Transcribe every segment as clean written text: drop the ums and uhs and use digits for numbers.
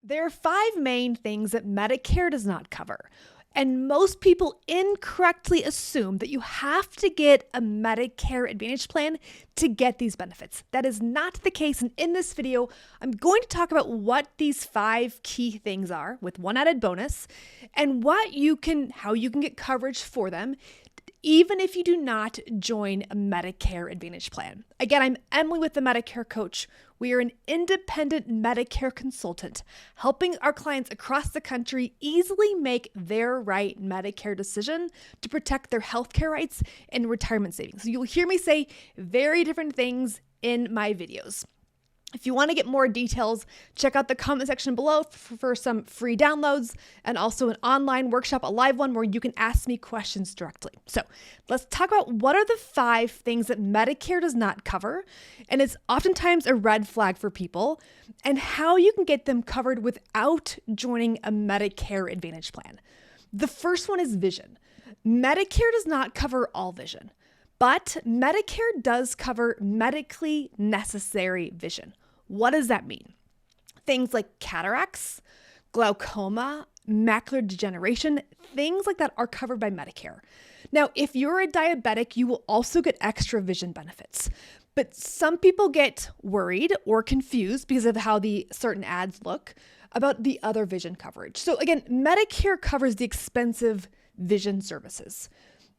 There are five main things that Medicare does not cover. And most people incorrectly assume that you have to get a Medicare Advantage plan to get these benefits. That is not the case. And in this video, I'm going to talk about what these five key things are with one added bonus and how you can get coverage for them, even if you do not join a Medicare Advantage plan. Again, I'm Emily with the Medicare Coach. We are an independent Medicare consultant, helping our clients across the country easily make their right Medicare decision to protect their healthcare rights and retirement savings. So you'll hear me say very different things in my videos. If you want to get more details, check out the comment section below for some free downloads and also an online workshop, a live one where you can ask me questions directly. So let's talk about what are the five things that Medicare does not cover, and it's oftentimes a red flag for people, and how you can get them covered without joining a Medicare Advantage plan. The first one is vision. Medicare does not cover all vision, but Medicare does cover medically necessary vision. What does that mean? Things like cataracts, glaucoma, macular degeneration, things like that are covered by Medicare. Now, if you're a diabetic, you will also get extra vision benefits. But some people get worried or confused because of how the certain ads look about the other vision coverage. So again, Medicare covers the expensive vision services.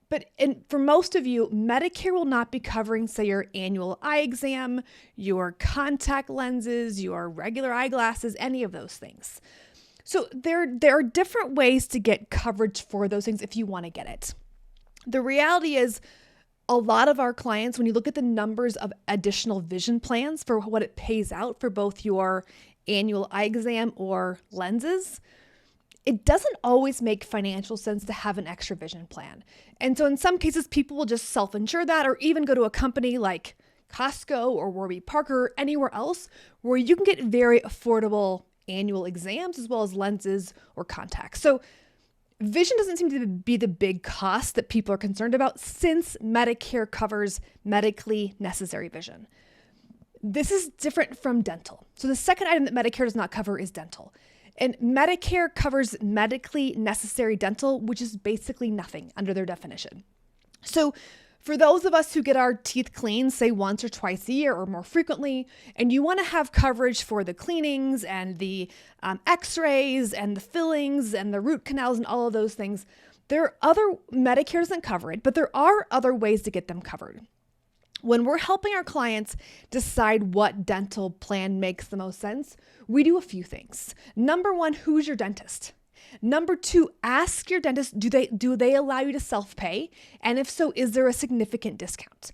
But for most of you, Medicare will not be covering, say, your annual eye exam, your contact lenses, your regular eyeglasses, any of those things. So there are different ways to get coverage for those things if you want to get it. The reality is a lot of our clients, when you look at the numbers of additional vision plans for what it pays out for both your annual eye exam or lenses, it doesn't always make financial sense to have an extra vision plan. And so in some cases, people will just self-insure that or even go to a company like Costco or Warby Parker or anywhere else where you can get very affordable annual exams as well as lenses or contacts. So vision doesn't seem to be the big cost that people are concerned about since Medicare covers medically necessary vision. This is different from dental. So the second item that Medicare does not cover is dental. And Medicare covers medically necessary dental, which is basically nothing under their definition. So for those of us who get our teeth cleaned, say once or twice a year or more frequently, and you want to have coverage for the cleanings and the x-rays and the fillings and the root canals and all of those things, Medicare doesn't cover it, but there are other ways to get them covered. When we're helping our clients decide what dental plan makes the most sense, we do a few things. Number one, who's your dentist? Number two, ask your dentist, do they allow you to self-pay? And if so, is there a significant discount?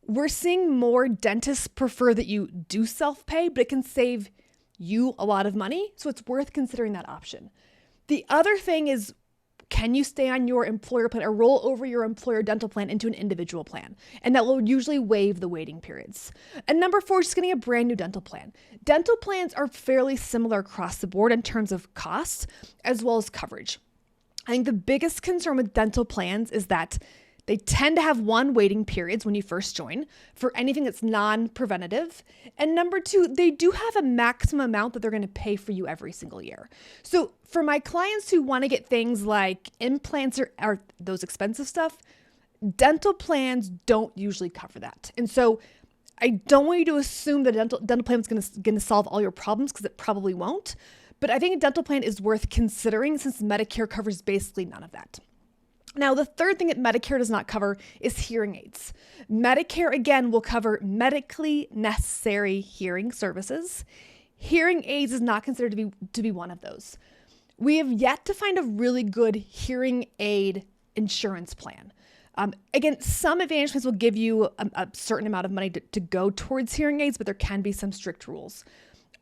We're seeing more dentists prefer that you do self-pay, but it can save you a lot of money, so it's worth considering that option. The other thing is, can you stay on your employer plan or roll over your employer dental plan into an individual plan? And that will usually waive the waiting periods. And number four, just getting a brand new dental plan. Dental plans are fairly similar across the board in terms of costs as well as coverage. I think the biggest concern with dental plans is that they tend to have waiting periods when you first join for anything that's non-preventative. And number two, they do have a maximum amount that they're going to pay for you every single year. So for my clients who want to get things like implants or those expensive stuff, dental plans don't usually cover that. And so I don't want you to assume that dental plan is going to solve all your problems, because it probably won't. But I think a dental plan is worth considering since Medicare covers basically none of that. Now, the third thing that Medicare does not cover is hearing aids. Medicare, again, will cover medically necessary hearing services. Hearing aids is not considered to be one of those. We have yet to find a really good hearing aid insurance plan. Again, some Advantage plans will give you a certain amount of money to go towards hearing aids, but there can be some strict rules.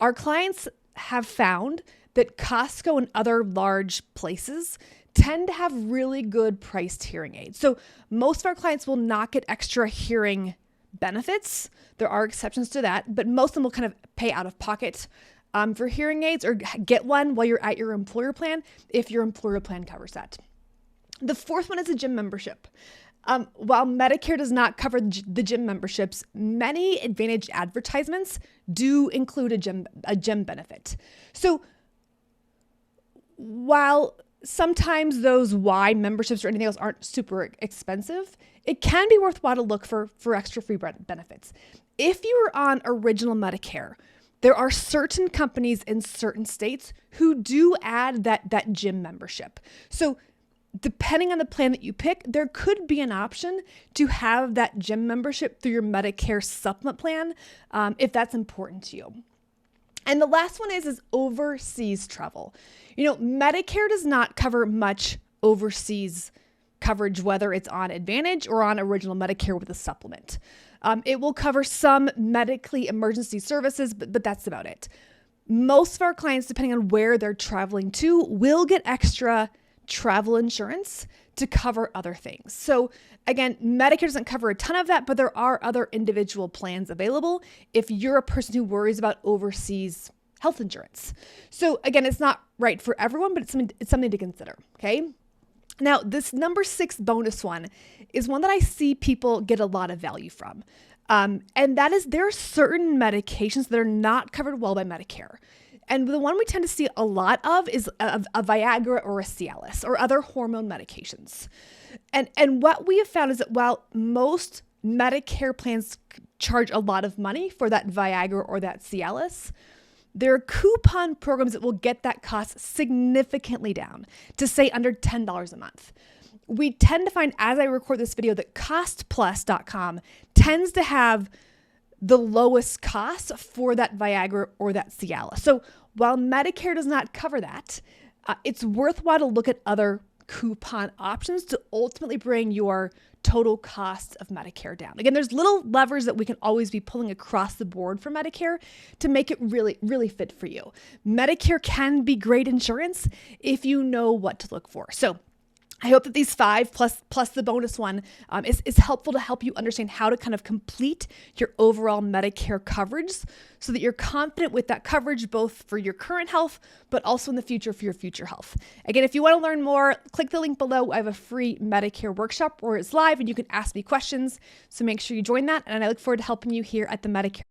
Our clients have found that Costco and other large places tend to have really good priced hearing aids. So most of our clients will not get extra hearing benefits. There are exceptions to that, but most of them will kind of pay out of pocket for hearing aids or get one while you're at your employer plan if your employer plan covers that. The fourth one is a gym membership. While Medicare does not cover the gym memberships, many Advantage advertisements do include a gym benefit. So while sometimes those Y memberships or anything else aren't super expensive, it can be worthwhile to look for extra free benefits. If you are on original Medicare, there are certain companies in certain states who do add that gym membership. So depending on the plan that you pick, there could be an option to have that gym membership through your Medicare supplement plan, if that's important to you. And the last one is overseas travel. Medicare does not cover much overseas coverage, whether it's on Advantage or on original Medicare with a supplement. It will cover some medically emergency services, but that's about it. Most of our clients, depending on where they're traveling to, will get extra travel insurance to cover other things. So again, Medicare doesn't cover a ton of that, but there are other individual plans available if you're a person who worries about overseas health insurance. So again, it's not right for everyone, but it's something to consider, okay? Now, this number 6 bonus one is one that I see people get a lot of value from. And that is there are certain medications that are not covered well by Medicare. And the one we tend to see a lot of is a Viagra or a Cialis or other hormone medications. And what we have found is that while most Medicare plans charge a lot of money for that Viagra or that Cialis, there are coupon programs that will get that cost significantly down to say under $10 a month. We tend to find, as I record this video, that costplus.com tends to have the lowest cost for that Viagra or that Cialis. So while Medicare does not cover that, it's worthwhile to look at other coupon options to ultimately bring your total cost of Medicare down. Again, there's little levers that we can always be pulling across the board for Medicare to make it really, really fit for you. Medicare can be great insurance if you know what to look for. So I hope that these 5 plus the bonus one is helpful to help you understand how to kind of complete your overall Medicare coverage so that you're confident with that coverage, both for your current health, but also in the future for your future health. Again, if you want to learn more, click the link below. I have a free Medicare workshop where it's live and you can ask me questions. So make sure you join that. And I look forward to helping you here at the Medicare